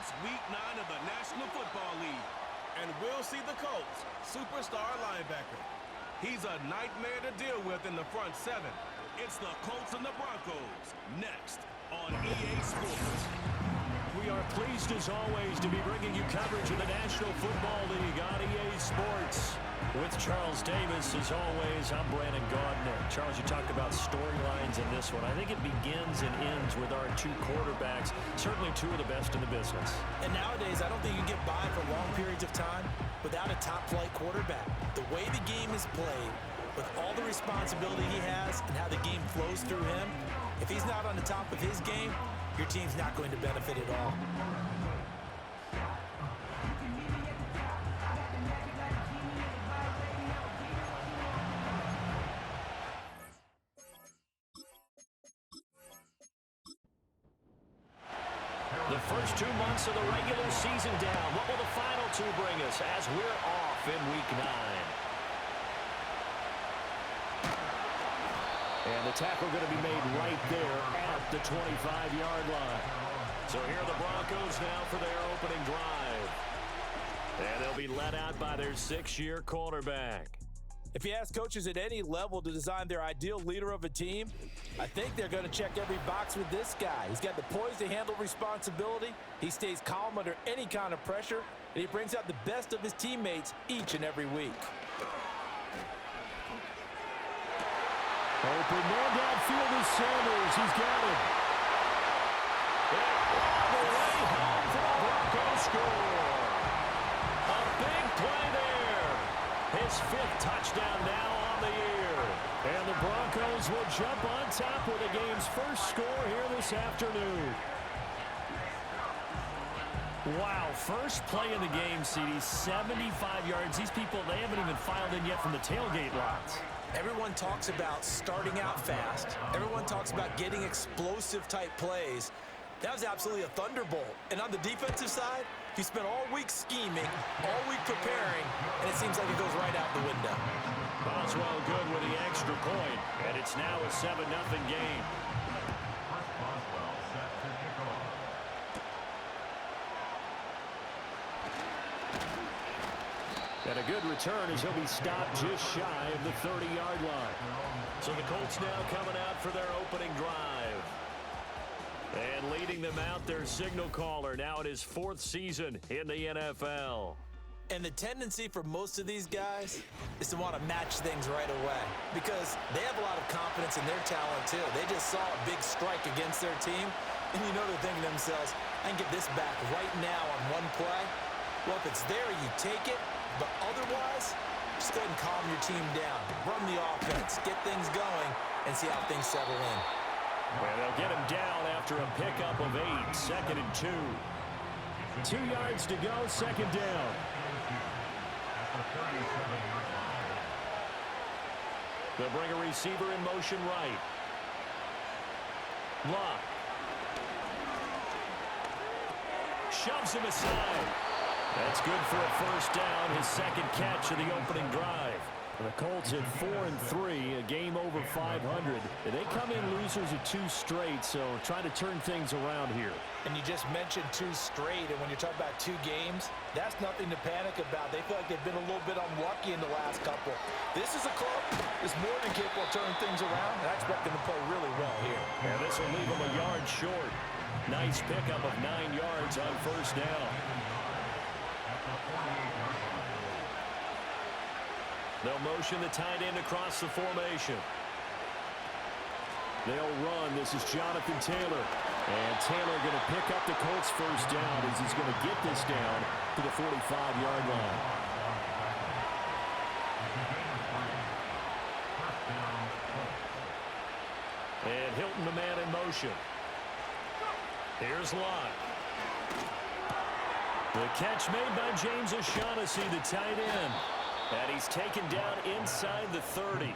It's Week 9 of the National Football League, and we'll see the Colts' superstar linebacker. He's a nightmare to deal with in the front seven. It's the Colts and the Broncos, next on EA Sports. We are pleased, as always, to be bringing you coverage of the National Football League on EA Sports. With Charles Davis, as always, I'm Brandon Gaudner. Charles, you talked about storylines in this one. I think it begins and ends with our two quarterbacks, certainly two of the best in the business. And nowadays, I don't think you get by for long periods of time without a top-flight quarterback. The way the game is played, with all the responsibility he has and how the game flows through him, if he's not on the top of his game, your team's not going to benefit at all. The first 2 months of the regular season down. What will the final two bring us as we're off in Week 9? And the tackle going to be made right there at the 25-yard line. So here are the Broncos now for their opening drive. And they'll be led out by their 6-year quarterback. If you ask coaches at any level to design their ideal leader of a team, I think they're going to check every box with this guy. He's got the poise to handle responsibility. He stays calm under any kind of pressure, and he brings out the best of his teammates each and every week. Open man downfield is Sanders. He's got him. And all the way home for the Broncos score. A big play there. His 5th touchdown now on the year. And the Broncos will jump on top with the game's first score here this afternoon. Wow, first play in the game, CD, 75 yards. These people, they haven't even filed in yet from the tailgate lots. Everyone talks about starting out fast. Everyone talks about getting explosive-type plays. That was absolutely a thunderbolt. And on the defensive side, he spent all week scheming, all week preparing, and it seems like it goes right out the window. Boswell good with the extra point, and it's now a 7-0 game. And a good return as he'll be stopped just shy of the 30-yard line. So the Colts now coming out for their opening drive. And leading them out, their signal caller, now in his 4th season in the NFL. And the tendency for most of these guys is to want to match things right away because they have a lot of confidence in their talent too. They just saw a big strike against their team, and you know they're thinking to themselves, I can get this back right now on one play. Well, if it's there, you take it. But otherwise, just go ahead and calm your team down. Run the offense, get things going, and see how things settle in. Well, they'll get him down after a pickup of 8, 2nd and 2. 2 yards to go, 2nd down. They'll bring a receiver in motion right. Lock. Shoves him aside. That's good for a first down, his 2nd catch of the opening drive. The Colts at 4-3, a game over 500. They come in losers of 2 straight, so trying to turn things around here. And you just mentioned 2 straight, and when you're talking about 2 games, that's nothing to panic about. They feel like they've been a little bit unlucky in the last couple. This is a club that's more than capable of turning things around, and I expect them to play really well here. And this will leave them a yard short. Nice pickup of 9 yards on first down. They'll motion the tight end across the formation. They'll run. This is Jonathan Taylor. And Taylor going to pick up the Colts first down as he's going to get this down to the 45-yard line. And Hilton, the man in motion. Here's Lott. The catch made by James O'Shaughnessy, the tight end. And he's taken down inside the 30.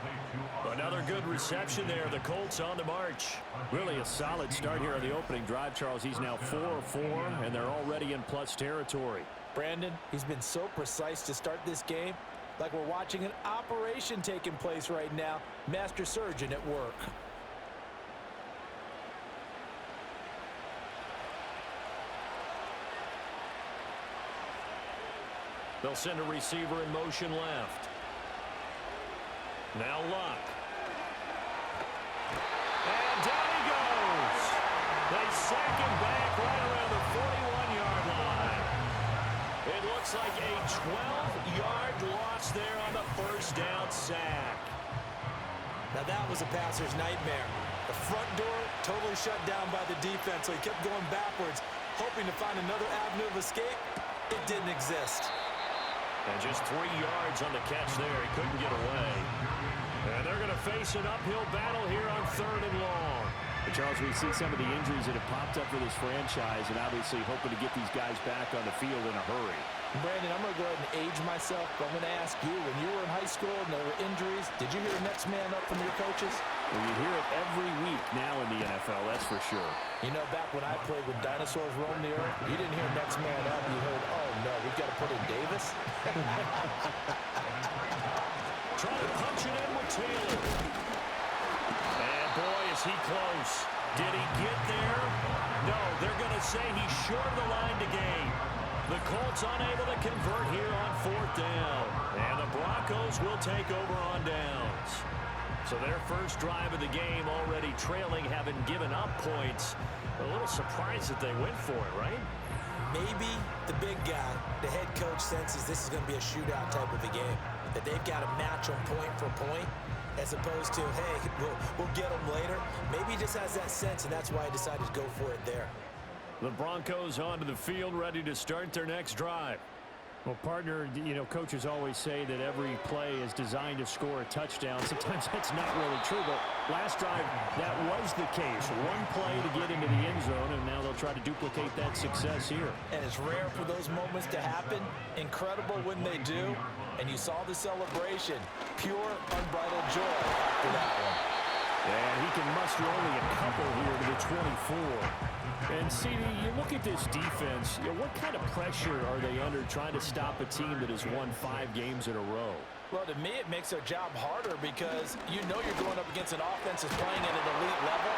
Another good reception there. The Colts on the march. Really a solid start here on the opening drive, Charles. He's now 4-4, and they're already in plus territory. Brandon, he's been so precise to start this game, like we're watching an operation taking place right now. Master surgeon at work. They'll send a receiver in motion left. Now Luck. And down he goes. They sack him back right around the 41-yard line. It looks like a 12-yard loss there on the first down sack. Now that was a passer's nightmare. The front door totally shut down by the defense, so he kept going backwards, hoping to find another avenue of escape. It didn't exist. And just 3 yards on the catch there. He couldn't get away. And they're going to face an uphill battle here on 3rd and long. And Charles, we see some of the injuries that have popped up for this franchise, and obviously hoping to get these guys back on the field in a hurry. Brandon, I'm going to go ahead and age myself, but I'm going to ask you, when you were in high school and there were injuries, did you hear next man up from your coaches? Well, you hear it every week now in the NFL, that's for sure. You know, back when I played with dinosaurs roamed the earth, you didn't hear next man up. You heard, oh, no, we've got to put in Davis. Trying to punch it in with Taylor. And, boy, is he close. Did he get there? No, they're going to say he's short of the line to gain. The Colts unable to convert here on 4th down. And the Broncos will take over on downs. So their first drive of the game already trailing, having given up points. A little surprised that they went for it, right? Maybe the big guy, the head coach, senses this is going to be a shootout type of a game. That they've got to match them point for point, as opposed to, hey, we'll get them later. Maybe he just has that sense, and that's why he decided to go for it there. The Broncos onto the field, ready to start their next drive. Well, partner, you know, coaches always say that every play is designed to score a touchdown. Sometimes that's not really true, but last drive, that was the case. One play to get into the end zone, and now they'll try to duplicate that success here. And it's rare for those moments to happen. Incredible when they do. And you saw the celebration. Pure, unbridled joy after that one. And he can muster only a couple here to the 24. And, CD, you look at this defense, you know, what kind of pressure are they under trying to stop a team that has won 5 games in a row? Well, to me, it makes their job harder because you know you're going up against an offense that's playing at an elite level.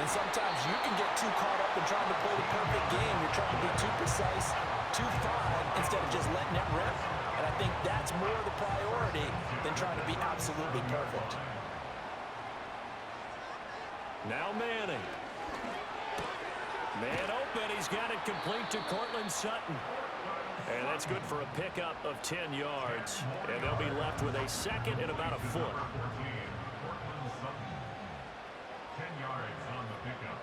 And sometimes you can get too caught up in trying to play the perfect game. You're trying to be too precise, too fine, instead of just letting it rip. And I think that's more the priority than trying to be absolutely perfect. Now Manning. Man open, he's got it complete to Cortland Sutton. And that's good for a pickup of 10 yards. And they'll be left with a second and about a foot. 10 yards on the pickup.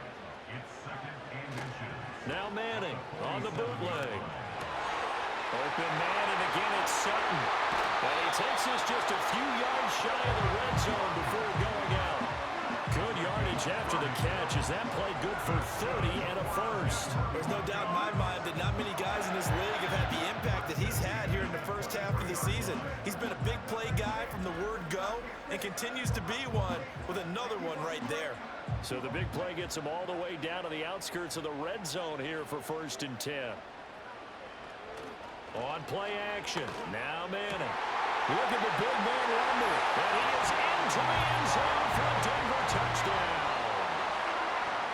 It's 2nd and inches. Now Manning on the bootleg. Open man, and again it's Sutton. And he takes us just a few yards shy of the red zone before going out. Good yardage after the catch as that played good for 30 and a first. There's no doubt in my mind that not many guys in this league have had the impact that he's had here in the first half of the season. He's been a big play guy from the word go and continues to be one with another one right there. So the big play gets him all the way down to the outskirts of the red zone here for 1st and 10. On play action, now Manning. Look at the big man rumble. And he is into the end zone for a Denver touchdown.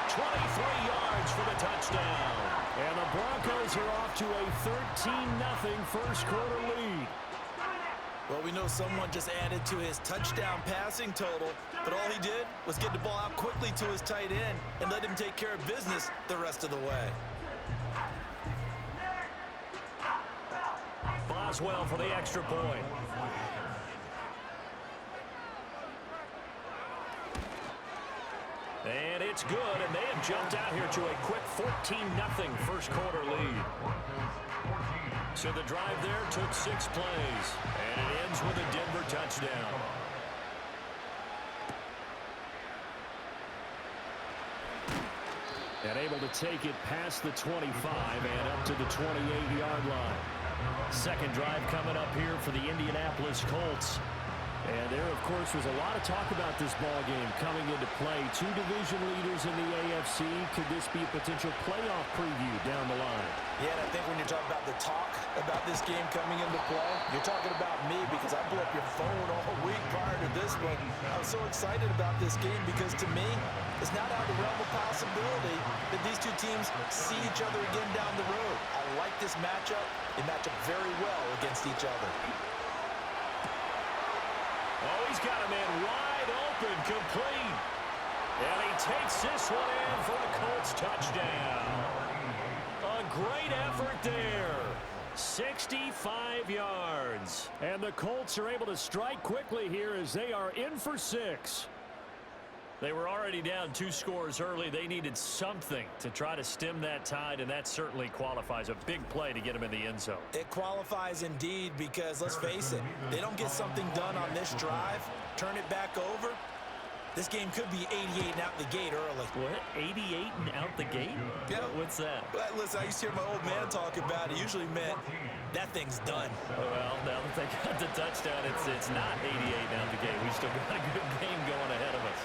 23 yards for the touchdown. And the Broncos are off to a 13-0 first quarter lead. Well, we know someone just added to his touchdown passing total, but all he did was get the ball out quickly to his tight end and let him take care of business the rest of the way. Boswell for the extra point. And it's good, and they have jumped out here to a quick 14-0 first quarter lead. So the drive there took 6 plays, and it ends with a Denver touchdown. And able to take it past the 25 and up to the 28-yard line. Second drive coming up here for the Indianapolis Colts. And there, of course, was a lot of talk about this ball game coming into play. Two division leaders in the AFC. Could this be a potential playoff preview down the line? Yeah, and I think when you're talking about the talk about this game coming into play, you're talking about me because I blew up your phone all week prior to this one. I was so excited about this game because, to me, it's not out of the realm of possibility that these two teams see each other again down the road. I like this matchup. They match up very well against each other. Oh, he's got a man wide open, complete. And he takes this one in for a Colts touchdown. A great effort there. 65 yards. And the Colts are able to strike quickly here as they are in for 6. They were already down 2 scores early. They needed something to try to stem that tide, and that certainly qualifies. A big play to get them in the end zone. It qualifies indeed because, let's face it, they don't get something done on this drive, turn it back over, this game could be 88 and out the gate early. What? 88 and out the gate? Yeah. What's that? But listen, I used to hear my old man talk about it. Usually meant that thing's done. Well, now that they got the touchdown, it's not 88 and out the gate. We still got a good game going ahead of us.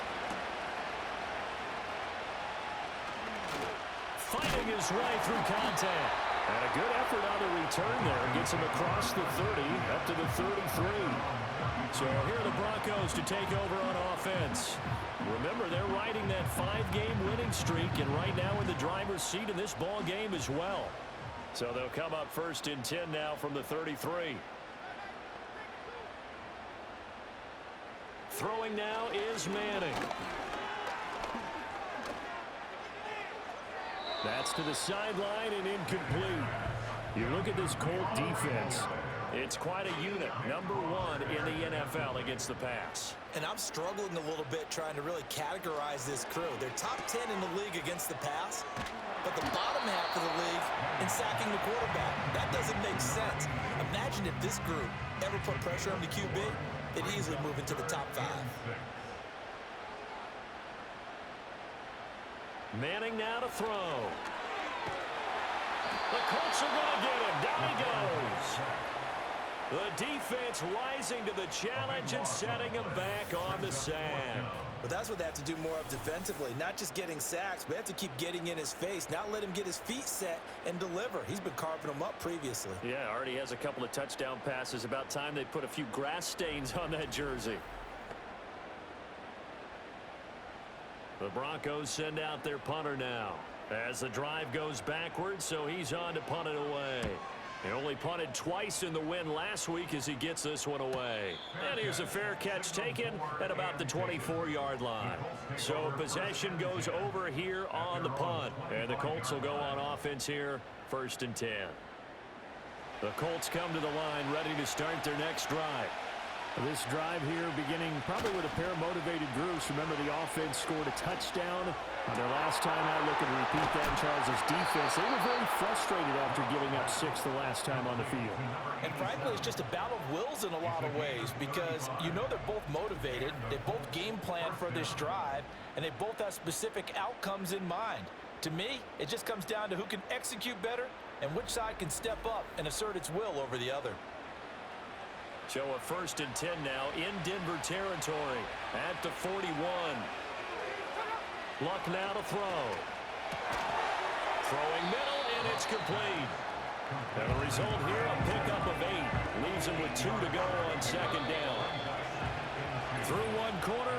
Fighting his way through contact. And a good effort on the return there. Gets him across the 30, up to the 33. So here are the Broncos to take over on offense. Remember, they're riding that 5-game winning streak, and right now in the driver's seat in this ball game as well. So they'll come up 1st and 10 now from the 33. Throwing now is Manning. That's to the sideline and incomplete. You look at this Colt defense. It's quite a unit. Number 1 in the NFL against the pass. And I'm struggling a little bit trying to really categorize this crew. They're top 10 in the league against the pass, but the bottom half of the league in sacking the quarterback. That doesn't make sense. Imagine if this group ever put pressure on the QB, they'd easily move into the top 5. Manning now to throw. The Colts are going to get him. Down he goes. The defense rising to the challenge and setting him back on the sack. But that's what they have to do more of defensively. Not just getting sacks, but they have to keep getting in his face. Not let him get his feet set and deliver. He's been carving them up previously. Yeah, already has a couple of touchdown passes. About time they put a few grass stains on that jersey. The Broncos send out their punter now as the drive goes backwards, so he's on to punt it away. He only punted twice in the win last week as he gets this one away. And here's a fair catch taken at about the 24-yard line. So possession goes over here on the punt. And the Colts will go on offense here, 1st and 10. The Colts come to the line ready to start their next drive. This drive here beginning probably with a pair of motivated groups. Remember, the offense scored a touchdown on their last time out. Looking to repeat that in Charles' defense. They were very frustrated after giving up 6 the last time on the field. And frankly, it's just a battle of wills in a lot of ways because you know they're both motivated. They both game plan for this drive, and they both have specific outcomes in mind. To me, it just comes down to who can execute better and which side can step up and assert its will over the other. So a 1st and 10 now in Denver territory at the 41. Luck now to throw. Throwing middle, and it's complete. And the result here, a pickup of 8. Leaves him with 2 to go on 2nd down. Through one quarter,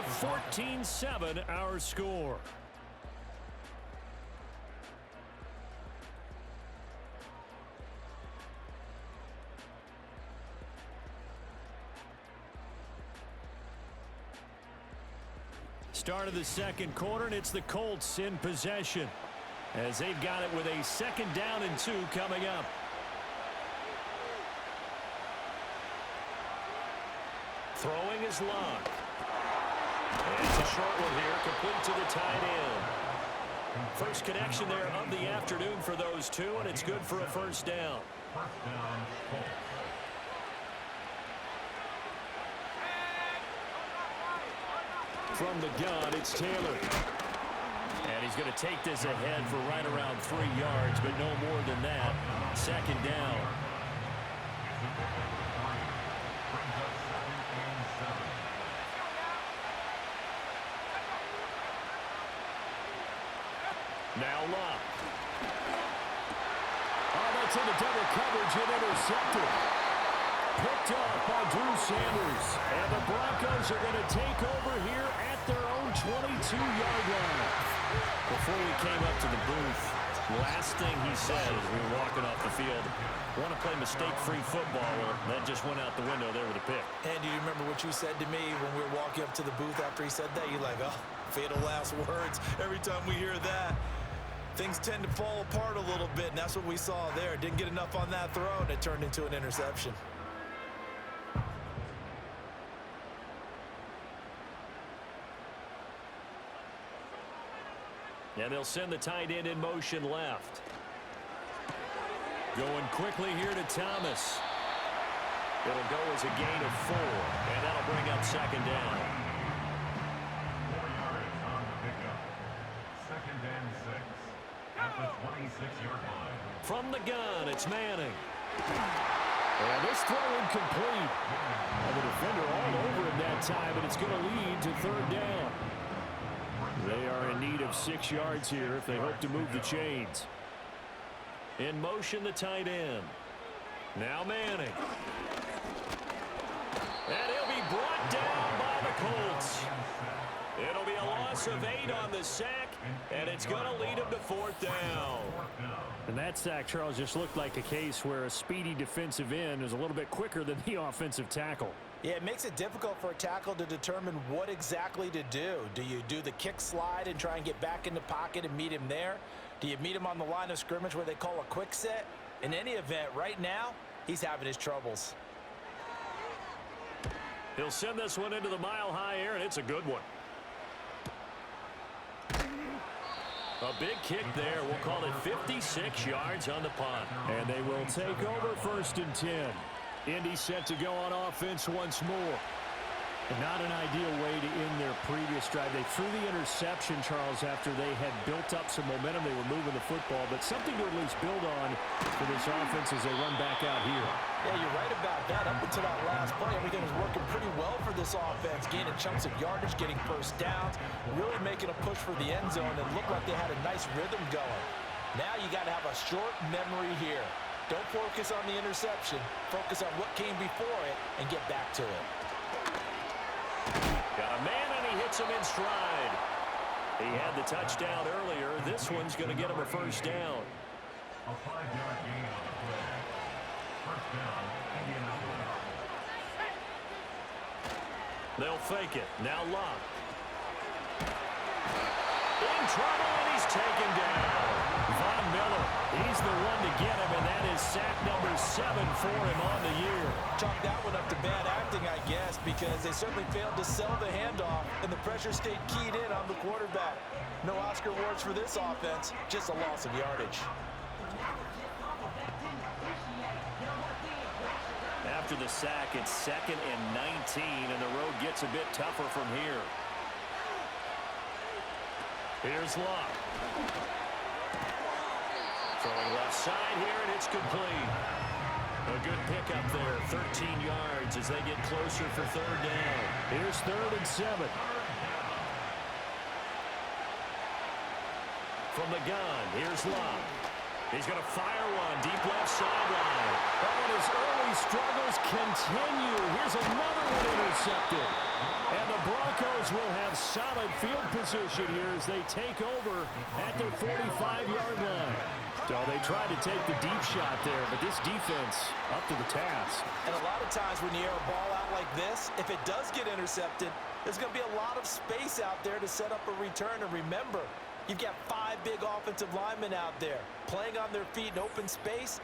14-7 our score. Start of the 2nd quarter, and it's the Colts in possession as they've got it with a 2nd down and 2 coming up. Throwing is Luck. And it's a short one here, complete to the tight end. First connection there of the afternoon for those two, and it's good for a 1st down. From the gun, it's Taylor. And he's going to take this ahead for right around 3 yards, but no more than that. 2nd down. Now Love. Oh, that's into double coverage and intercepted. Picked off by Drew Sanders. And the Broncos are going to take over here at their own 22-yard line. Before we came up to the booth, last thing he said as we were walking off the field, want to play mistake-free football. Well, that just went out the window there with a pick. And do you remember what you said to me when we were walking up to the booth after he said that? You're like, oh, fatal last words. Every time we hear that, things tend to fall apart a little bit, and that's what we saw there. Didn't get enough on that throw, and it turned into an interception. And they'll send the tight end in motion left. Going quickly here to Thomas. It'll go as a gain of 4, and that'll bring up second down. 4 yards on the pickup. Second and 6 at the 26-yard line. From the gun, it's Manning. And this throw incomplete. And the defender all over him that time, and it's going to lead to third down. They are in need of 6 yards here if they hope to move the chains. In motion, the tight end. Now Manning. And he'll be brought down by the Colts. It'll be a loss of 8 on the sack, and it's going to lead him to fourth down. And that sack, Charles, just looked like a case where a speedy defensive end is a little bit quicker than the offensive tackle. Yeah, it makes it difficult for a tackle to determine what exactly to do. Do you do the kick slide and try and get back in the pocket and meet him there? Do you meet him on the line of scrimmage where they call a quick set? In any event, right now, he's having his troubles. He'll send this one into the mile-high air, and it's a good one. A big kick there. We'll call it 56 yards on the punt. And they will take over first and 10. Indy set to go on offense once more. Not an ideal way to end their previous drive. They threw the interception, Charles, after they had built up some momentum. They were moving the football, but something to at least build on for this offense as they run back out here. Yeah, you're right about that. Up until that last play, everything was working pretty well for this offense, gaining chunks of yardage, getting first downs, really making a push for the end zone, and looked like they had a nice rhythm going. Now you got to have a short memory here. Don't focus on the interception. Focus on what came before it and get back to it. Got a man, and he hits him in stride. He had the touchdown earlier. This one's going to get him a first down. A 5-yard gain on the play. First down, Indianapolis. They'll fake it. Now Love. In trouble, and he's taken down. Von Miller, he's the one to get him, and that is sack number 7 for him on the year. Chalk that one up to bad acting, I guess, because they certainly failed to sell the handoff, and the pressure stayed keyed in on the quarterback. No Oscar awards for this offense, just a loss of yardage. After the sack, it's 2nd and 19, and the road gets a bit tougher from here. Here's Love. Throwing left side here, and it's complete. A good pickup there, 13 yards as they get closer for third down. Here's 3rd and 7. From the gun, here's Love. He's going to fire one deep left sideline. And his early struggles continue. Here's another one intercepted. And the Broncos will have solid field position here as they take over at their 45-yard line. So they tried to take the deep shot there, but this defense up to the task. And a lot of times when you air a ball out like this, if it does get intercepted, there's going to be a lot of space out there to set up a return. And remember, you've got 5 big offensive linemen out there playing on their feet in open space.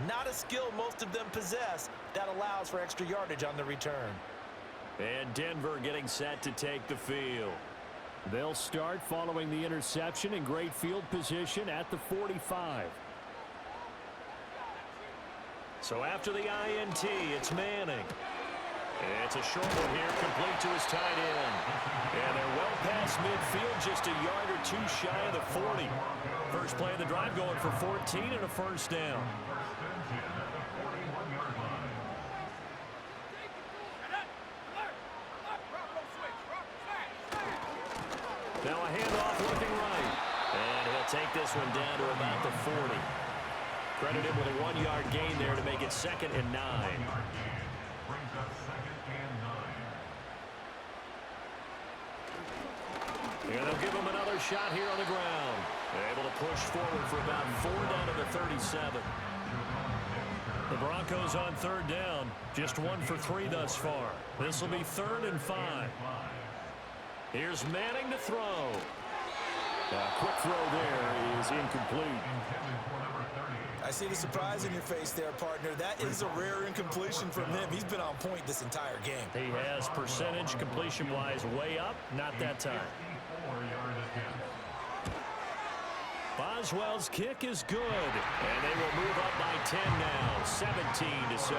Not a skill most of them possess that allows for extra yardage on the return. And Denver getting set to take the field. They'll start following the interception in great field position at the 45. So after the INT, it's Manning. It's a short one here, complete to his tight end. And they're well past midfield, just a yard or 2 shy of the 40. First play of the drive going for 14 and a first down. handoff looking right. And he'll take this one down to about the 40. Credit him with a 1-yard gain there to make it 2nd and 9. Brings up 2nd and 9. And they'll give him another shot here on the ground. They're able to push forward for about 4 down to the 37. The Broncos on 3rd down. Just 1 for 3 thus far. This will be 3rd and 5. Here's Manning to throw. A quick throw there is incomplete. I see the surprise in your face there, partner. That is a rare incompletion from him. He's been on point this entire game. He has percentage completion-wise way up. Not that time. Boswell's kick is good, and they will move up by 10 now, 17-7.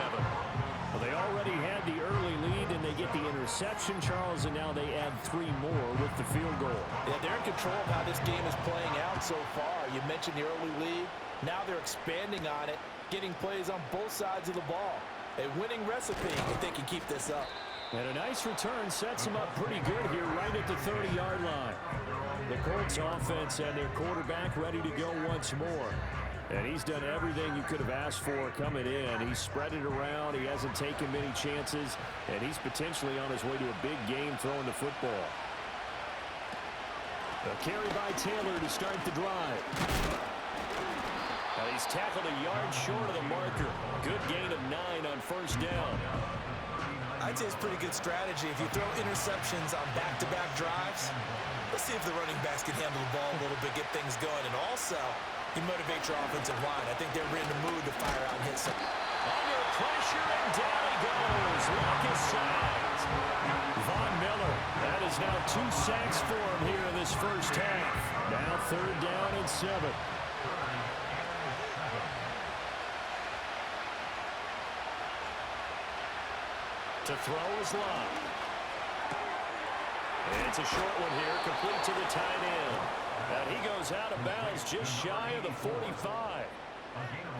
Well, they already had the early lead, and they get the interception, Charles, and now they add 3 more with the field goal. Yeah, they're in control of how this game is playing out so far. You mentioned the early lead. Now they're expanding on it, getting plays on both sides of the ball. A winning recipe if they can keep this up. And a nice return sets them up pretty good here right at the 30-yard line. The Colts offense and their quarterback ready to go once more. And he's done everything you could have asked for coming in. He's spread it around. He hasn't taken many chances. And he's potentially on his way to a big game throwing the football. A carry by Taylor to start the drive. He's tackled a yard short of the marker. Good gain of 9 on 1st down. I'd say it's pretty good strategy. If you throw interceptions on back-to-back drives, let's see if the running backs can handle the ball a little bit, get things going. And also, you motivate your offensive line. I think they're in the mood to fire out and hit some. Under pressure, and down he goes. Lock is sacked. Von Miller. That is now 2 sacks for him here in this first half. Now 3rd down and 7. To throw is Love. It's a short one here, complete to the tight end. And he goes out of bounds just shy of the 45.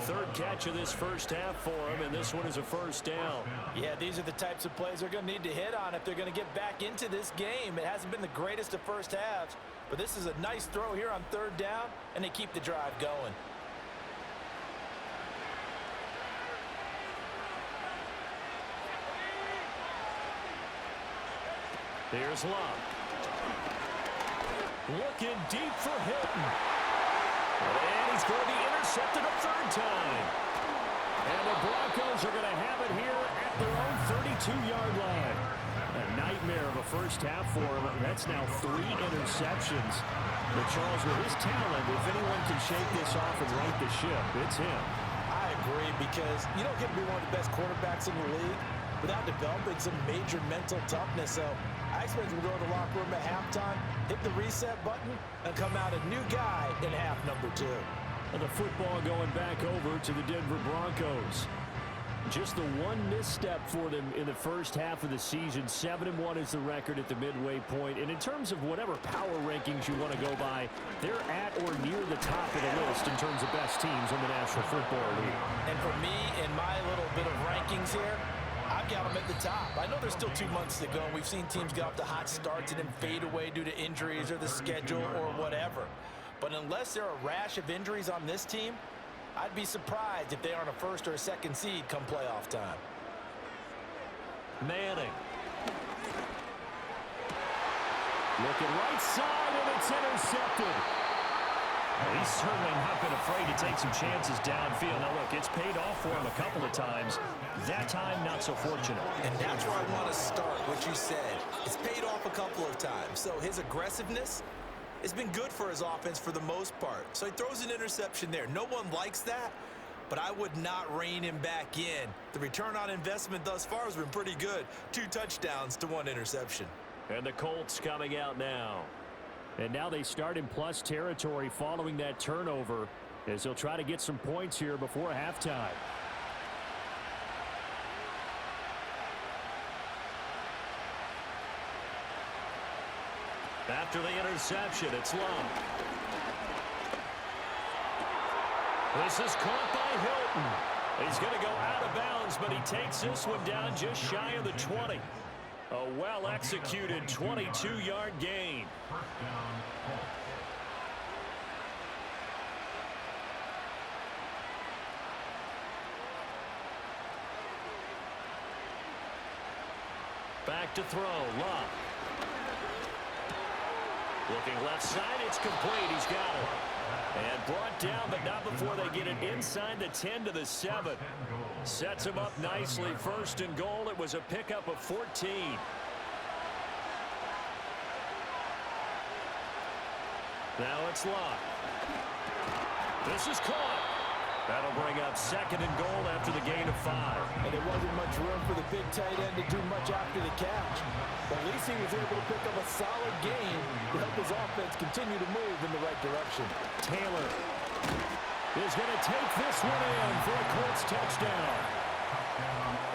3rd catch of this first half for him, and this one is a 1st down. Yeah, these are the types of plays they're going to need to hit on if they're going to get back into this game. It hasn't been the greatest of first halves, but this is a nice throw here on 3rd down, and they keep the drive going. Here's Love. Looking deep for Hilton. And he's going to be intercepted a 3rd time. And the Broncos are going to have it here at their own 32-yard line. A nightmare of a first half for him. That's now 3 interceptions. But Charles, with his talent, if anyone can shake this off and right the ship, it's him. I agree, because you don't get to be one of the best quarterbacks in the league without developing some major mental toughness. So I expect him to go to the locker room at halftime, hit the reset button, and come out a new guy in half number 2. And the football going back over to the Denver Broncos. Just the one misstep for them in the first half of the season. 7-1 is the record at the midway point. And in terms of whatever power rankings you want to go by, they're at or near the top of the list in terms of best teams in the National Football League. And for me, in my little bit of rankings here, I've got them at the top. I know there's still 2 months to go, and we've seen teams get off to hot starts and then fade away due to injuries or the schedule or whatever. But unless there are a rash of injuries on this team, I'd be surprised if they aren't a 1st or a 2nd seed come playoff time. Manning. Looking right side, and it's intercepted. He's certainly not been afraid to take some chances downfield. Now, look, it's paid off for him a couple of times. That time, not so fortunate. And that's where I want to start, what you said. It's paid off a couple of times. So his aggressiveness has been good for his offense for the most part. So he throws an interception there. No one likes that, but I would not rein him back in. The return on investment thus far has been pretty good. 2 touchdowns to 1 interception. And the Colts coming out now. And now they start in plus territory following that turnover as they'll try to get some points here before halftime. After the interception, it's Love. This is caught by Hilton. He's going to go out of bounds, but he takes this one down just shy of the 20. A well-executed 22-yard gain. First down, Colts. Back to throw. Love. Looking left side. It's complete. He's got it. And brought down, but not before they get it inside the 10 to the 7. Sets him up nicely. First and goal. It was a pickup of 14. Now it's Love. This is caught. That'll bring up second and goal after the gain of 5. And there wasn't much room for the big tight end to do much after the catch. But at least he was able to pick up a solid gain to help his offense continue to move in the right direction. Taylor is going to take this one in for a Colts touchdown.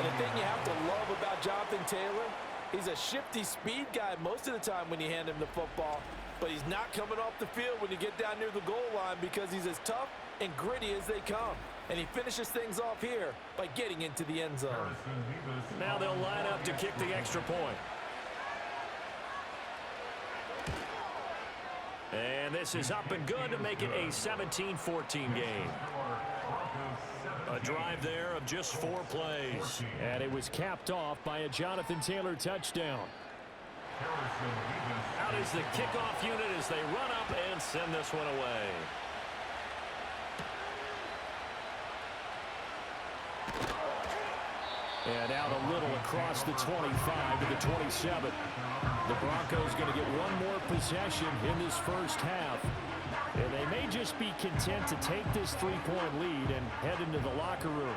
And the thing you have to love about Jonathan Taylor, he's a shifty speed guy most of the time when you hand him the football. But he's not coming off the field when you get down near the goal line because he's as tough and gritty as they come. And he finishes things off here by getting into the end zone. Now they'll line up to kick the extra point. And this is up and good to make it a 17-14 game. A drive there of just 4 plays. And it was capped off by a Jonathan Taylor touchdown. Out is the kickoff unit as they run up and send this one away. And out a little across the 25 to the 27. The Broncos going to get one more possession in this first half. And they may just be content to take this 3-point lead and head into the locker room.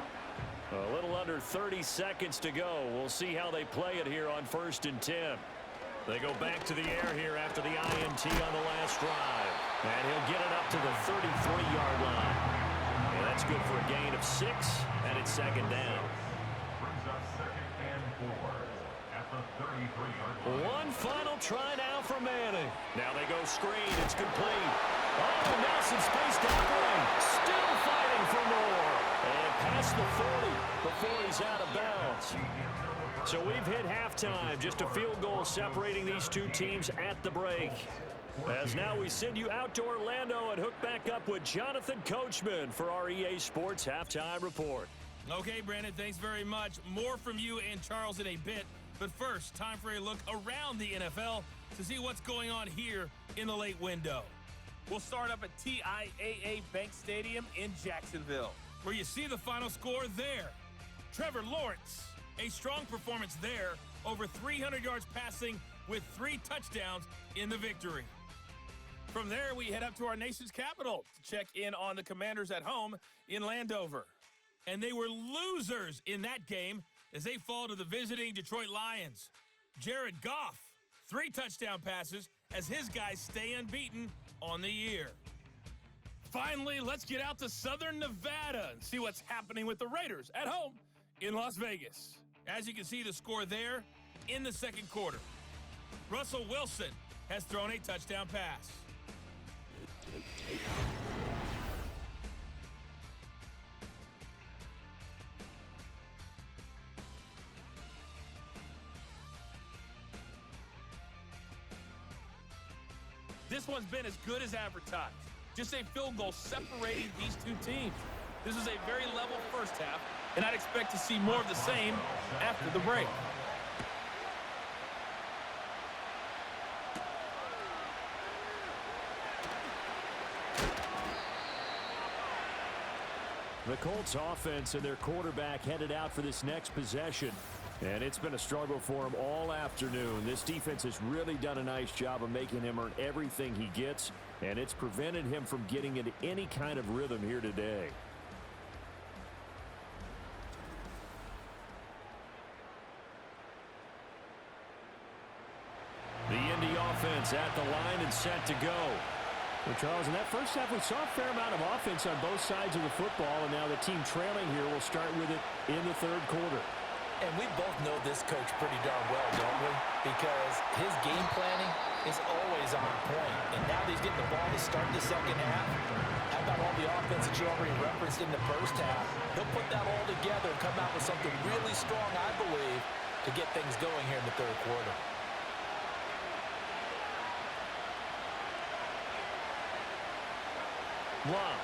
A little under 30 seconds to go. We'll see how they play it here on 1st and 10. They go back to the air here after the INT on the last drive. And he'll get it up to the 33-yard line. And that's good for a gain of 6, and it's second down. Brings up second and 4 at the 33-yard line. One final try now for Manning. Now they go screen. It's complete. Oh, Nelson spaced to operate. Still fighting for more. And past the 40 before he's out of bounds. So we've hit halftime. Just a field goal separating these two teams at the break. As now we send you out to Orlando and hook back up with Jonathan Coachman for our EA Sports Halftime Report. Okay, Brandon, thanks very much. More from you and Charles in a bit. But first, time for a look around the NFL to see what's going on here in the late window. We'll start up at TIAA Bank Stadium in Jacksonville, where you see the final score there. Trevor Lawrence, a strong performance there, over 300 yards passing with 3 touchdowns in the victory. From there, we head up to our nation's capital to check in on the Commanders at home in Landover. And they were losers in that game as they fall to the visiting Detroit Lions. Jared Goff, 3 touchdown passes as his guys stay unbeaten on the year. Finally, let's get out to Southern Nevada and see what's happening with the Raiders at home in Las Vegas. As you can see the score there in the second quarter. Russell Wilson has thrown a touchdown pass. This one's been as good as advertised. Just a field goal separating these two teams. This is a very level first half, and I'd expect to see more of the same after the break. The Colts offense and their quarterback headed out for this next possession. And it's been a struggle for him all afternoon. This defense has really done a nice job of making him earn everything he gets, and it's prevented him from getting into any kind of rhythm here today. The Indy offense at the line and set to go. Well, Charles, in that first half, we saw a fair amount of offense on both sides of the football, and now the team trailing here will start with it in the third quarter. And we both know this coach pretty darn well, don't we? Because his game planning is always on point. And now that he's getting the ball to start the second half, how about all the offense that you already referenced in the first half? He'll put that all together and come out with something really strong, I believe, to to get things going here in the third quarter. Long.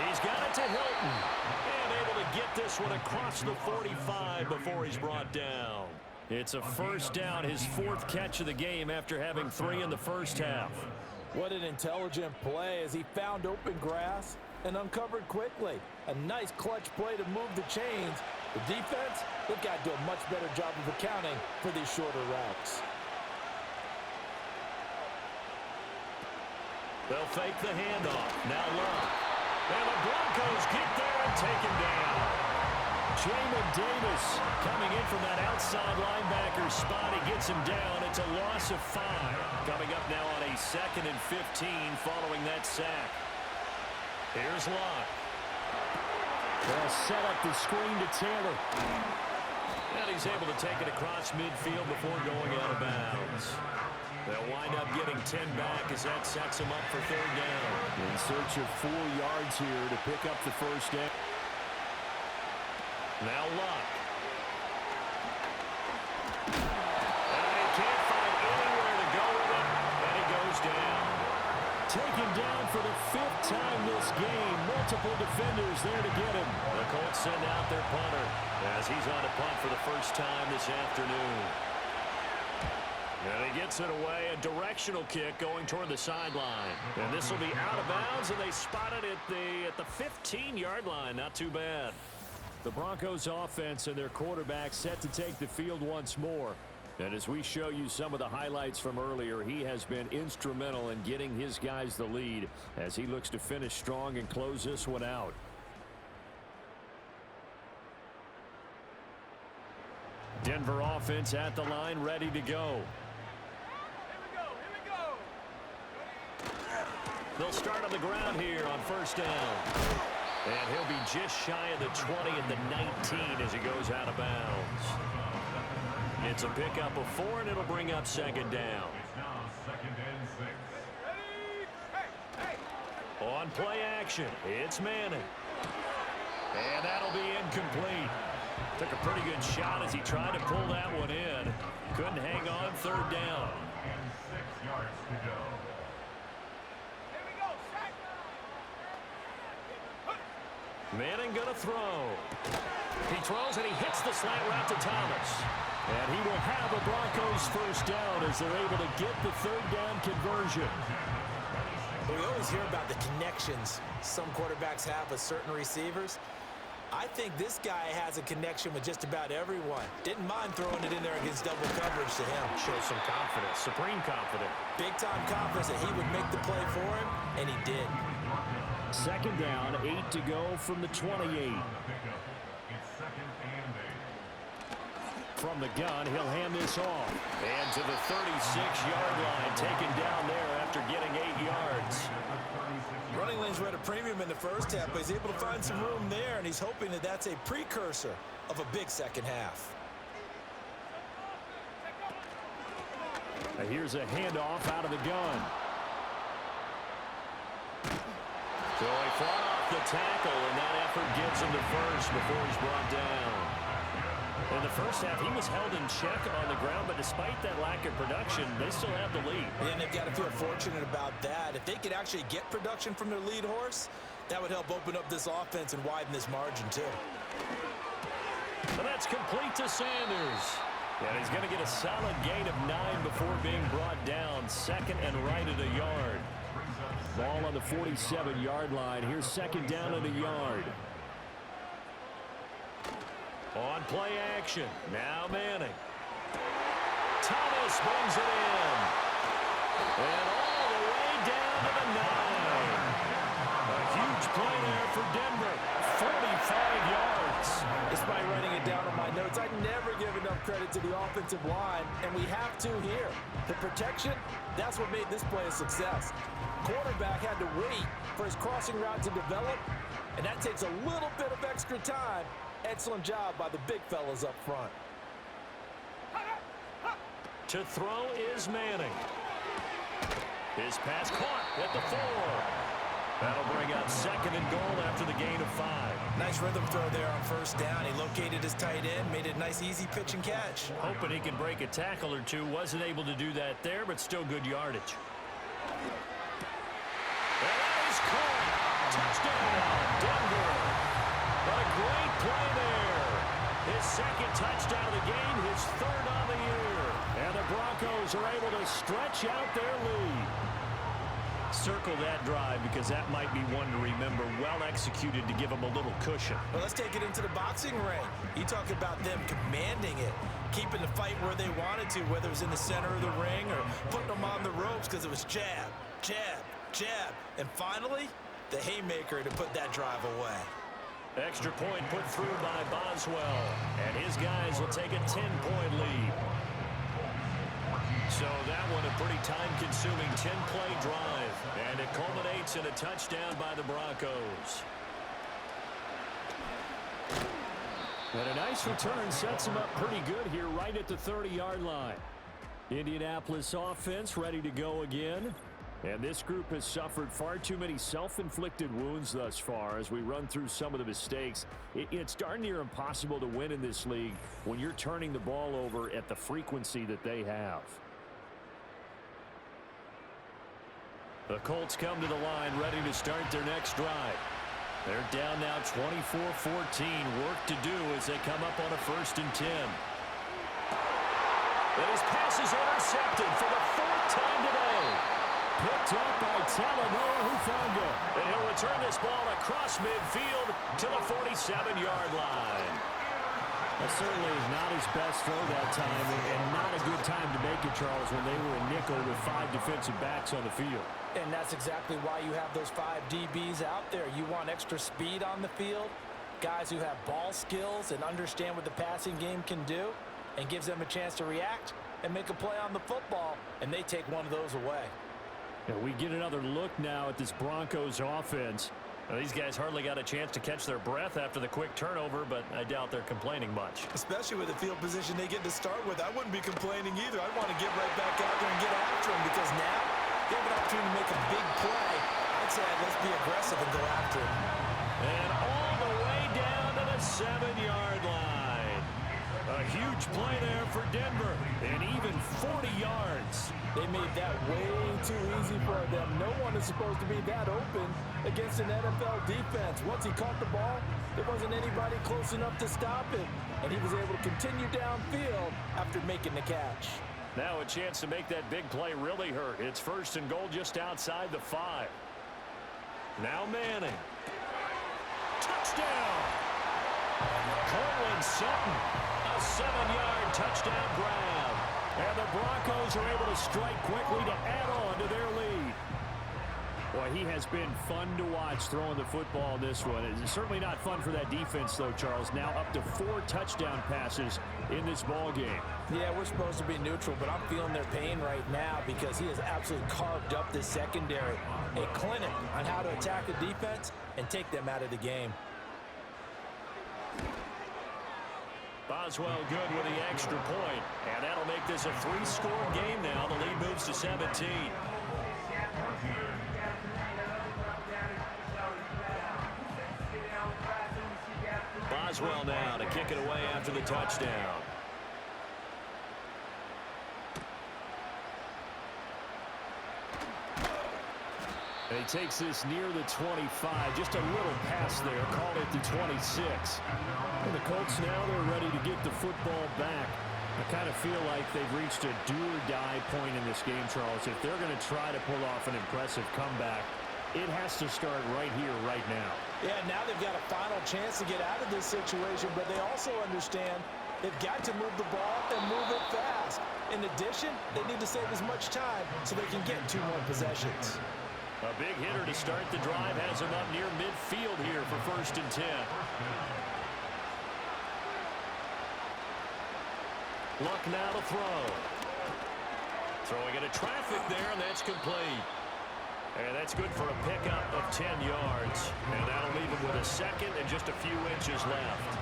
He's got it to Hilton. And able to get this one across the 45 before he's brought down. It's a first down, his fourth catch of the game after having 3 in the first half. What an intelligent play as he found open grass and uncovered quickly. A nice clutch play to move the chains. The defense, they've got to do a much better job of accounting for these shorter routes. They'll fake the handoff. Now Love. And the Broncos get there and take him down. Jamin Davis coming in from that outside linebacker spot. He gets him down. It's a loss of 5. Coming up now on a 2nd and 15 following that sack. Here's Locke. They'll set up the screen to Taylor. And he's able to take it across midfield before going out of bounds. They'll wind up getting 10 back as that sets them up for 3rd down. In search of 4 yards here to pick up the first down. Now Locke. And he can't find anywhere to go with it, and he goes down. Taken down for the 5th time this game. Multiple defenders there to get him. The Colts send out their punter as he's on a punt for the first time this afternoon. And he gets it away, a directional kick going toward the sideline. And this will be out of bounds, and they spot it at the 15-yard line. Not too bad. The Broncos offense and their quarterback set to take the field once more. And as we show you some of the highlights from earlier, he has been instrumental in getting his guys the lead as he looks to finish strong and close this one out. Denver offense at the line, ready to go. They'll start on the ground here on first down. And he'll be just shy of the 20 at the 19 as he goes out of bounds. It's a pickup of 4, and it'll bring up 2nd down. It's now 2nd and 6. On play action, it's Manning. And that'll be incomplete. Took a pretty good shot as he tried to pull that one in. Couldn't hang on, 3rd down. And 6 yards to go. Manning gonna throw. He throws and he hits the slant route to Thomas. And he will have a Broncos first down as they're able to get the 3rd down conversion. We always hear about the connections some quarterbacks have with certain receivers. I think this guy has a connection with just about everyone. Didn't mind throwing it in there against double coverage to him. Shows some confidence, supreme confidence. Big-time confidence that he would make the play for him, and he did. 2nd down, 8 to go from the 28. It's 2nd and 8. From the gun, he'll hand this off. And to the 36-yard line, taken down there after getting 8 yards. Running lanes were at a premium in the first half, but he's able to find some room there, and he's hoping that that's a precursor of a big second half. Now here's a handoff out of the gun. So he fought off the tackle, and that effort gives him the first before he's brought down. In the first half, he was held in check on the ground, but despite that lack of production, they still have the lead. And they've got to feel fortunate about that. If they could actually get production from their lead horse, that would help open up this offense and widen this margin, too. And that's complete to Sanders. And he's going to get a solid gain of 9 before being brought down. 2nd and right at a yard. Ball on the 47-yard line. Here's 2nd down at a yard. On play action. Now Manning. Thomas brings it in. And all the way down to the 9. A huge play there for Denver. 45 yards. Despite writing it down on my notes, I never give enough credit to the offensive line, and we have to here. The protection, that's what made this play a success. Quarterback had to wait for his crossing route to develop, and that takes a little bit of extra time. Excellent job by the big fellas up front. To throw is Manning. His pass caught at the 4. That'll bring up 2nd and goal after the gain of 5. Nice rhythm throw there on 1st down. He located his tight end, made it a nice, easy pitch and catch. Hoping he can break a tackle or two. Wasn't able to do that there, but still good yardage. And that is caught. Touchdown, Denver. A great play there. His 2nd touchdown of the game, his 3rd on the year. And the Broncos are able to stretch out their lead. Circle that drive because that might be one to remember. Well executed to give them a little cushion. Well, let's take it into the boxing ring. You talk about them commanding it, keeping the fight where they wanted to, whether it was in the center of the ring or putting them on the ropes because it was jab, jab, jab. And finally, the haymaker to put that drive away. Extra point put through by Boswell. And his guys will take a 10-point lead. So that one a pretty time-consuming 10-play drive. And it culminates in a touchdown by the Broncos. And a nice return sets him up pretty good here right at the 30-yard line. Indianapolis offense ready to go again. And this group has suffered far too many self-inflicted wounds thus far as we run through some of the mistakes. It's darn near impossible to win in this league when you're turning the ball over at the frequency that they have. The Colts come to the line ready to start their next drive. They're down now 24-14. Work to do as they come up on a 1st and 10. And his pass is intercepted for the 4th time today. Picked up by Talanoa Hufanga. And he'll return this ball across midfield to the 47-yard line. That's certainly not his best throw that time, and not a good time to make it, Charles, when they were a nickel with 5 defensive backs on the field. And that's exactly why you have those 5 DBs out there. You want extra speed on the field, guys who have ball skills and understand what the passing game can do, and gives them a chance to react and make a play on the football, and they take one of those away. Yeah, we get another look now at this Broncos offense. Well, these guys hardly got a chance to catch their breath after the quick turnover, but I doubt they're complaining much. Especially with the field position they get to start with. I wouldn't be complaining either. I'd want to get right back out there and get after them because now they have an opportunity to make a big play. I'd say let's be aggressive and go after him. And all the way down to the 7-yard line. A huge play there for Denver. And even 40 yards. They made that way too easy for them. No one is supposed to be that open against an NFL defense. Once he caught the ball, there wasn't anybody close enough to stop him. And he was able to continue downfield after making the catch. Now a chance to make that big play really hurt. It's 1st and goal just outside the 5. Now Manning. Touchdown! Cortland Sutton. A 7-yard touchdown grab. And the Broncos are able to strike quickly to add on to their lead. Boy, he has been fun to watch throwing the football in this one. It's certainly not fun for that defense, though, Charles. Now up to 4 touchdown passes in this ball game. Yeah, we're supposed to be neutral, but I'm feeling their pain right now because he has absolutely carved up the secondary. A clinic on how to attack the defense and take them out of the game. Boswell good with the extra point, and that'll make this a 3-score game now. The lead moves to 17. Boswell now to kick it away after the touchdown. And he takes this near the 25. Just a little pass there. Called it the 26. And the Colts now, they're ready to get the football back. I kind of feel like they've reached a do-or-die point in this game, Charles. If they're going to try to pull off an impressive comeback, it has to start right here, right now. Yeah, now they've got a final chance to get out of this situation, but they also understand they've got to move the ball and move it fast. In addition, they need to save as much time so they can get 2 more possessions. A big hitter to start the drive has him up near midfield here for 1st and 10. Luck now to throw. Throwing into traffic there, and that's complete. And that's good for a pickup of 10 yards. And that'll leave him with a 2nd and just a few inches left.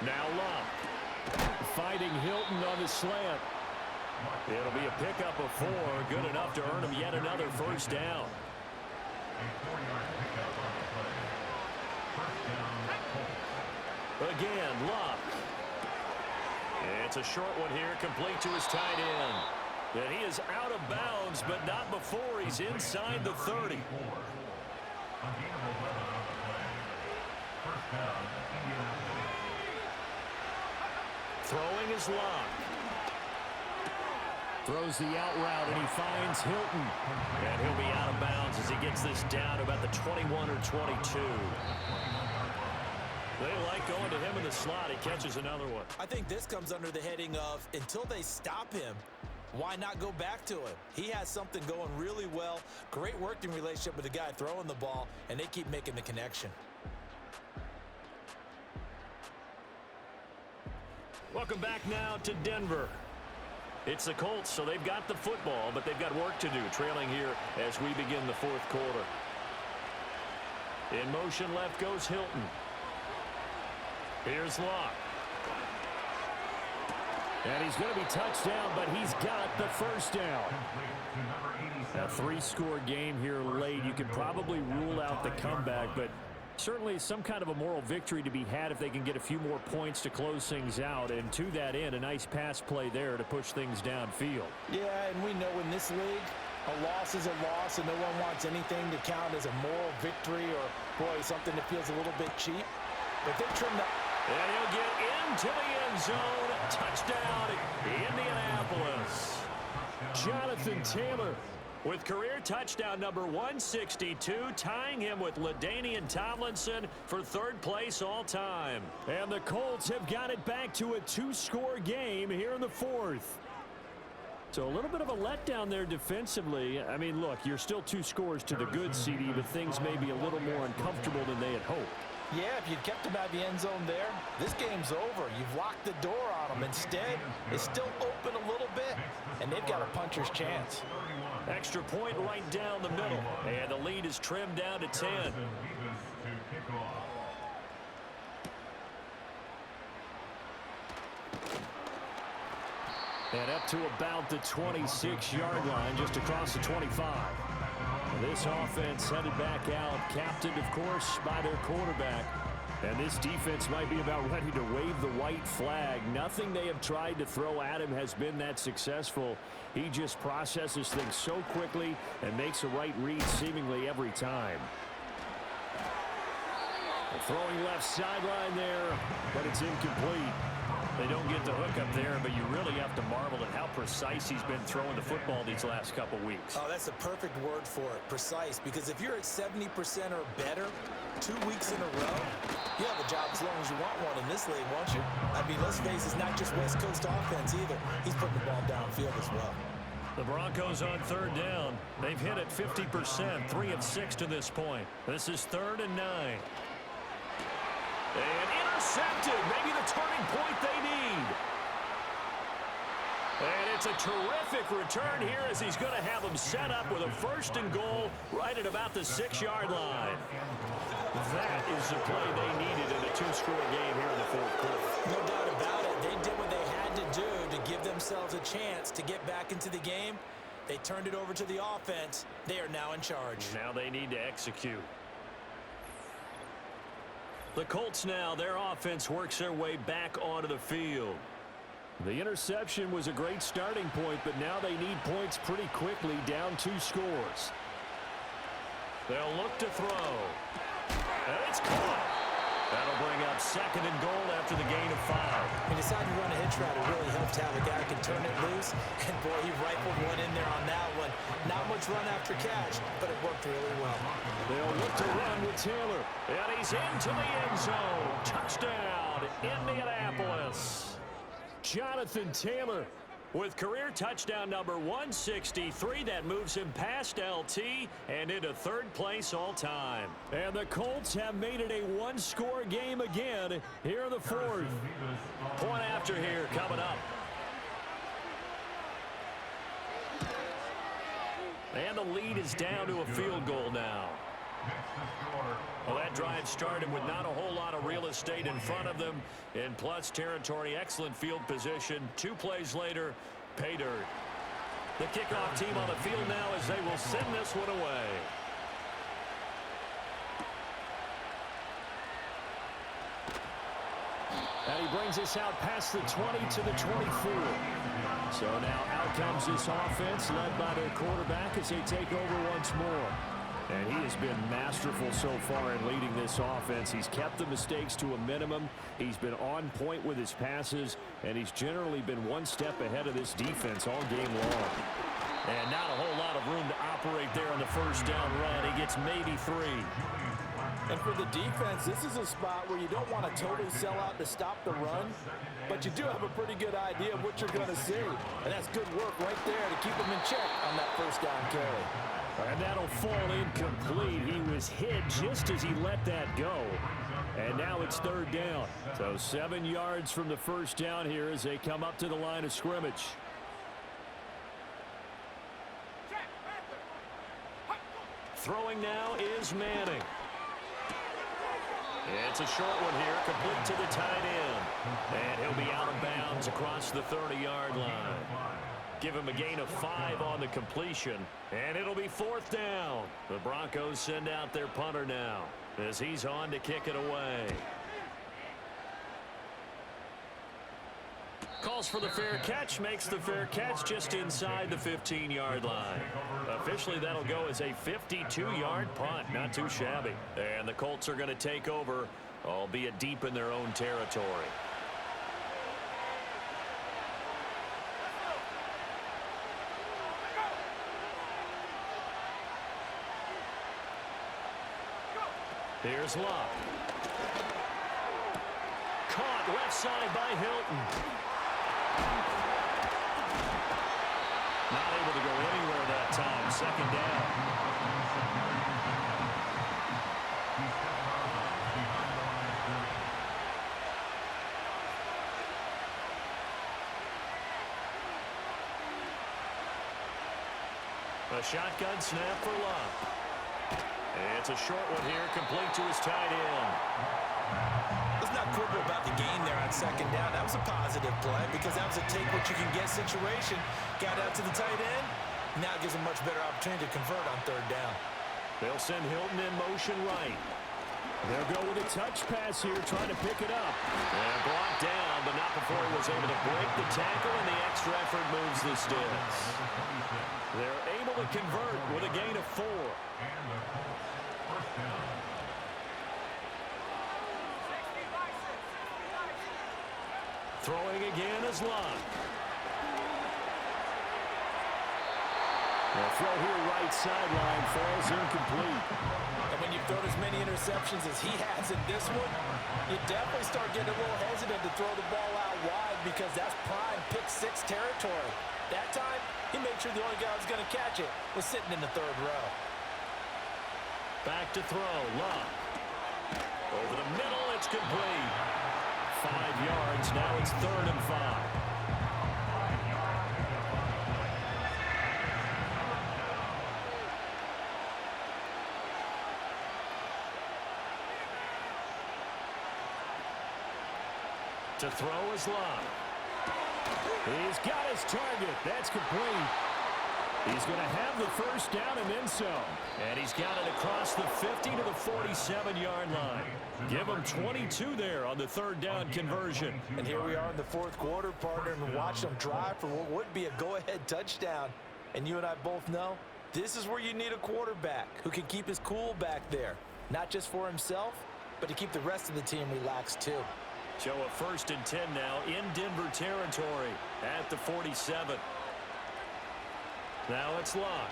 Now Luck. Fighting Hilton on the slant. It'll be a pickup of 4, good enough to earn him yet another first down. A 4-yard pickup on the play. First down, Colts. Again, Luck. It's a short one here, complete to his tight end. And he is out of bounds, but not before he's inside the 30. A gain of 11 on the play. First down, Indianapolis. Throwing is Luck. Throws the out route, and he finds Hilton. And he'll be out of bounds as he gets this down to about the 21 or 22. They like going to him in the slot. He catches another one. I think this comes under the heading of until they stop him, why not go back to him? He has something going really well. Great working relationship with the guy throwing the ball, and they keep making the connection. Welcome back now to Denver. It's the Colts, so they've got the football, but they've got work to do, trailing here as we begin the fourth quarter. In motion left goes Hilton. Here's Luck. And he's going to be touched down, but he's got the first down. A 3-score game here late. You could probably rule out the comeback, but certainly some kind of a moral victory to be had if they can get a few more points to close things out. And to that end, a nice pass play there to push things downfield. Yeah, and we know in this league, a loss is a loss, and no one wants anything to count as a moral victory or, boy, something that feels a little bit cheap. But they trimmed up. And he'll get into the end zone. Touchdown, Indianapolis. Jonathan Taylor with career touchdown number 162, tying him with LaDainian Tomlinson for third place all time. And the Colts have got it back to a 2-score game here in the fourth. So a little bit of a letdown there defensively. I mean, look, you're still 2 scores to the good, CD, but things may be a little more uncomfortable than they had hoped. Yeah, if you'd kept him out of the end zone there, this game's over. You've locked the door on him. Instead, it's still open a little bit, and they've got a puncher's chance. Extra point right down the middle, and the lead is trimmed down to 10. And up to about the 26-yard line, just across the 25. This offense headed back out, captained, of course, by their quarterback. And this defense might be about ready to wave the white flag. Nothing they have tried to throw at him has been that successful. He just processes things so quickly and makes a right read seemingly every time. Throwing left sideline there, but it's incomplete. They don't get the hook up there, but you really have to marvel at how precise he's been throwing the football these last couple weeks. Oh, that's the perfect word for it, precise, because if you're at 70% or better 2 weeks in a row, you have a job as long as you want one in this league, won't you? I mean, let's face it, it's not just West Coast offense either. He's putting the ball downfield as well. The Broncos on third down. They've hit it 50%, 3 of 6 to this point. This is 3rd and 9. And intercepted, maybe the turning point they need. And it's a terrific return here as he's going to have them set up with a 1st and goal right at about the 6-yard line. That is the play they needed in a 2-score game here in the fourth quarter. No doubt about it. They did what they had to do to give themselves a chance to get back into the game. They turned it over to the offense. They are now in charge. Now they need to execute. The Colts now, their offense works their way back onto the field. The interception was a great starting point, but now they need points pretty quickly, down 2 scores. They'll look to throw. And it's caught. That'll bring up 2nd and goal after the gain of 5. He decided to run a hitch route. It really helped to have a guy who can turn it loose. And, boy, he rifled one in there on that one. Not much run after catch, but it worked really well. They'll look to run with Taylor. And he's into the end zone. Touchdown, Indianapolis. Jonathan Taylor with career touchdown number 163. That moves him past LT and into 3rd place all time. And the Colts have made it a 1-score game again here in the 4th. Point after here coming up. And the lead is down to a field goal now. Well, that drive started with not a whole lot of real estate in front of them. In plus territory, excellent field position. 2 plays later, pay dirt. The kickoff team on the field now as they will send this one away. And he brings us out past the 20 to the 24. So now out comes this offense led by their quarterback as they take over once more. And he has been masterful so far in leading this offense. He's kept the mistakes to a minimum. He's been on point with his passes, and he's generally been one step ahead of this defense all game long. And not a whole lot of room to operate there on the first down run. He gets maybe 3. And for the defense, this is a spot where you don't want to totally sell out to stop the run, but you do have a pretty good idea of what you're going to see. And that's good work right there to keep them in check on that first down carry. And that'll fall incomplete. He was hit just as he let that go. And now it's third down. So 7 yards from the first down here as they come up to the line of scrimmage. Throwing now is Manning. It's a short one here, complete to the tight end. And he'll be out of bounds across the 30-yard line. Give him a gain of 5 on the completion, and it'll be 4th down. The Broncos send out their punter now as he's on to kick it away. Calls for the fair catch, makes the fair catch just inside the 15-yard line. Officially, that'll go as a 52-yard punt. Not too shabby. And the Colts are going to take over, albeit deep in their own territory. Here's Locke. Caught left side by Hilton. Not able to go anywhere that time. Second down. A shotgun snap for Locke. It's a short one here, complete to his tight end. Let's not quibble about the gain there on second down. That was a positive play because that was a take-what-you-can-get situation. Got out to the tight end. Now it gives him much better opportunity to convert on third down. They'll send Hilton in motion right. They'll go with a touch pass here, trying to pick it up. And blocked down, but not before he was able to break the tackle, and the extra effort moves the sticks. They're able to convert with a gain of 4. Throwing again is Locke. The throw here right sideline falls incomplete. And when you've thrown as many interceptions as he has in this one, you definitely start getting a little hesitant to throw the ball out wide because that's prime pick 6 territory. That time, he made sure the only guy who was going to catch it was sitting in the third row. Back to throw, Locke. Over the middle, it's complete. 5 yards, now it's 3rd and 5. To throw is Locke. He's got his target. That's complete. He's going to have the first down and then some. And he's got it across the 50 to the 47-yard line. Give him 22 there on the third down conversion. And here we are in the fourth quarter, partner, and watch them drive for what would be a go-ahead touchdown. And you and I both know this is where you need a quarterback who can keep his cool back there. Not just for himself, but to keep the rest of the team relaxed too. So a 1st and 10 now in Denver territory at the 47. Now it's Locke.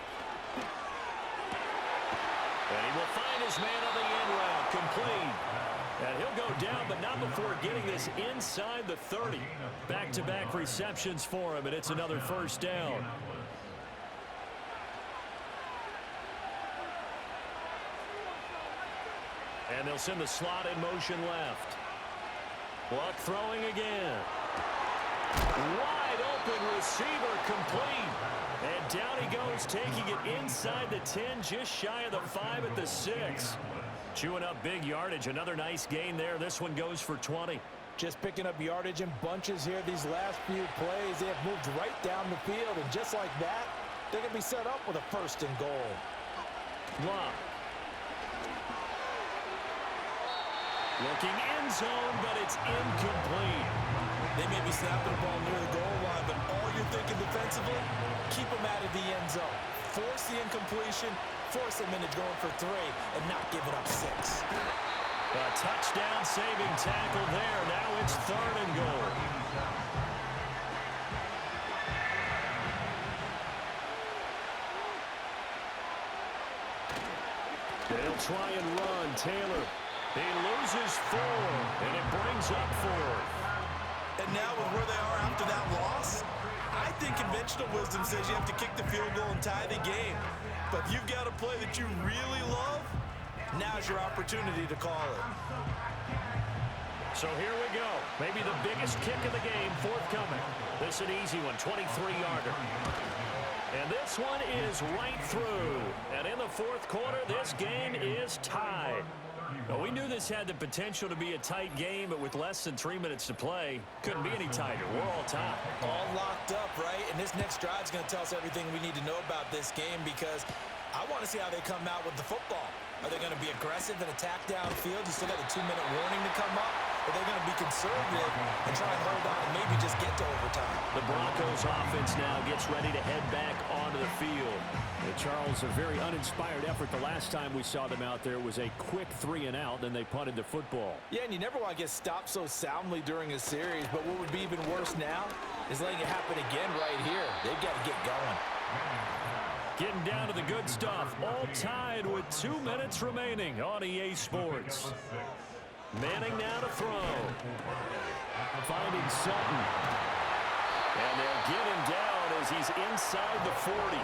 And he will find his man on the end route, complete. And he'll go down, but not before getting this inside the 30. Back-to-back receptions for him, and it's another first down. And they'll send the slot in motion left. Luck throwing again. Wide open receiver complete. And down he goes, taking it inside the 10, just shy of the 5 at the 6. Chewing up big yardage. Another nice gain there. This one goes for 20. Just picking up yardage in bunches here these last few plays. They have moved right down the field, and just like that, they're going to be set up with a 1st and goal. Lock. Looking end zone, but it's incomplete. They may be snapping the ball near the goal line, but all you're thinking defensively, keep them out of the end zone. Force the incompletion, force them into going for 3, and not giving up 6. A touchdown saving tackle there. Now it's 3rd and goal. They'll try and run. Taylor. He loses 4, and it brings up 4. And now with where they are after that loss, I think conventional wisdom says you have to kick the field goal and tie the game. But if you've got a play that you really love, now's your opportunity to call it. So here we go. Maybe the biggest kick of the game forthcoming. This is an easy one, 23-yarder. And this one is right through. And in the 4th quarter, this game is tied. Well, we knew this had the potential to be a tight game, but with less than 3 minutes to play, couldn't be any tighter. We're all tied. All locked up, right? And this next drive is going to tell us everything we need to know about this game, because I want to see how they come out with the football. Are they going to be aggressive and attack downfield? You still got a 2-minute warning to come up? Or are they going to be conservative and try and hold on and maybe just get to overtime? The Broncos offense now gets ready to head back onto the field. Charles, a very uninspired effort. The last time we saw them out there was a quick 3-and-out, then they punted the football. Yeah, and you never want to get stopped so soundly during a series, but what would be even worse now is letting it happen again right here. They've got to get going. Getting down to the good stuff. All tied with 2 minutes remaining on EA Sports. Manning now to throw. Finding Sutton. And they'll get him down as he's inside the 40.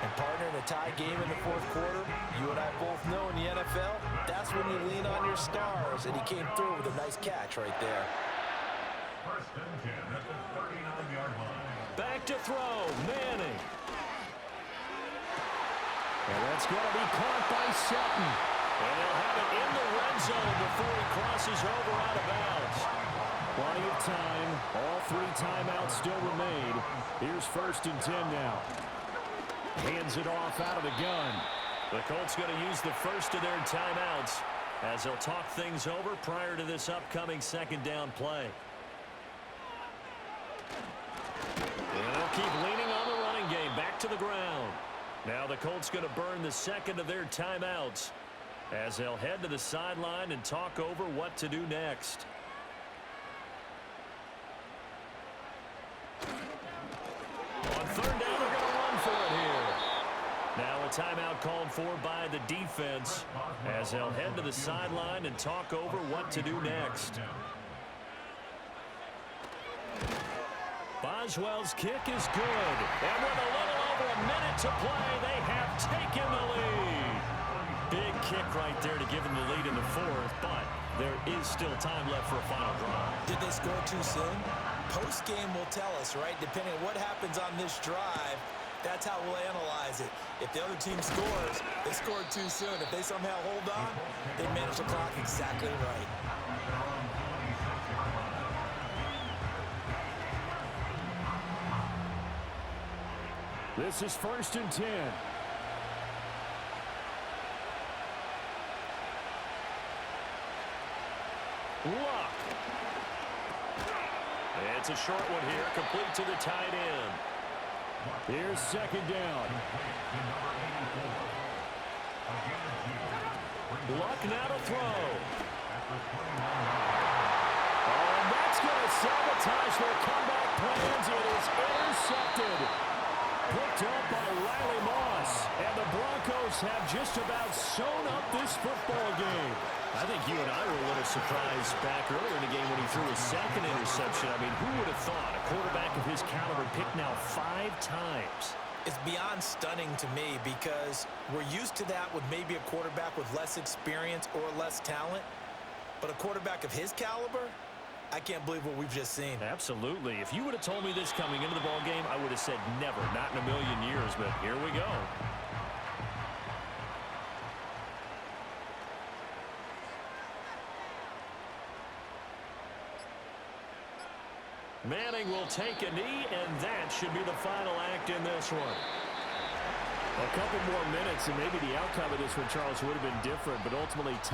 And partner, in a tie game in the 4th quarter, you and I both know in the NFL, that's when you lean on your stars, and he came through with a nice catch right there. 1st and 10 at the 39-yard line. Back to throw, Manning. And that's going to be caught by Sutton. And they'll have it in the red zone before he crosses over out of bounds. Plenty of time. All 3 timeouts still remain. Here's 1st and 10 now. Hands it off out of the gun. The Colts going to use the first of their timeouts as they'll talk things over prior to this upcoming 2nd down play. And they'll keep leaning on the running game. Back to the ground. Now the Colts going to burn the 2nd of their timeouts as they'll head to the sideline and talk over what to do next. On 3rd down, they're going to run for it here. Now a timeout called for by the defense as they'll head to the sideline and talk over what to do next. Boswell's kick is good. And with a little over a minute to play, they have taken the lead. Big kick right there to give them the lead in the 4th, but there is still time left for a final drive. Did they score too soon? Post-game will tell us, right? Depending on what happens on this drive, that's how we'll analyze it. If the other team scores, they scored too soon. If they somehow hold on, they manage the clock exactly right. This is 1st and 10. Luck. It's a short one here, complete to the tight end. Here's 2nd down. Luck now to throw. Oh, and that's going to sabotage their comeback plans. It is intercepted. Picked up by Riley Moss. And the Broncos have just about sewn up this football game. I think you and I were a little surprised back earlier in the game when he threw his 2nd interception. I mean, who would have thought a quarterback of his caliber picked now 5 times? It's beyond stunning to me because we're used to that with maybe a quarterback with less experience or less talent. But a quarterback of his caliber, I can't believe what we've just seen. Absolutely. If you would have told me this coming into the ball game, I would have said never, not in a million years, but here we go. Manning will take a knee, and that should be the final act in this one. A couple more minutes, and maybe the outcome of this one, Charles, would have been different, but ultimately time.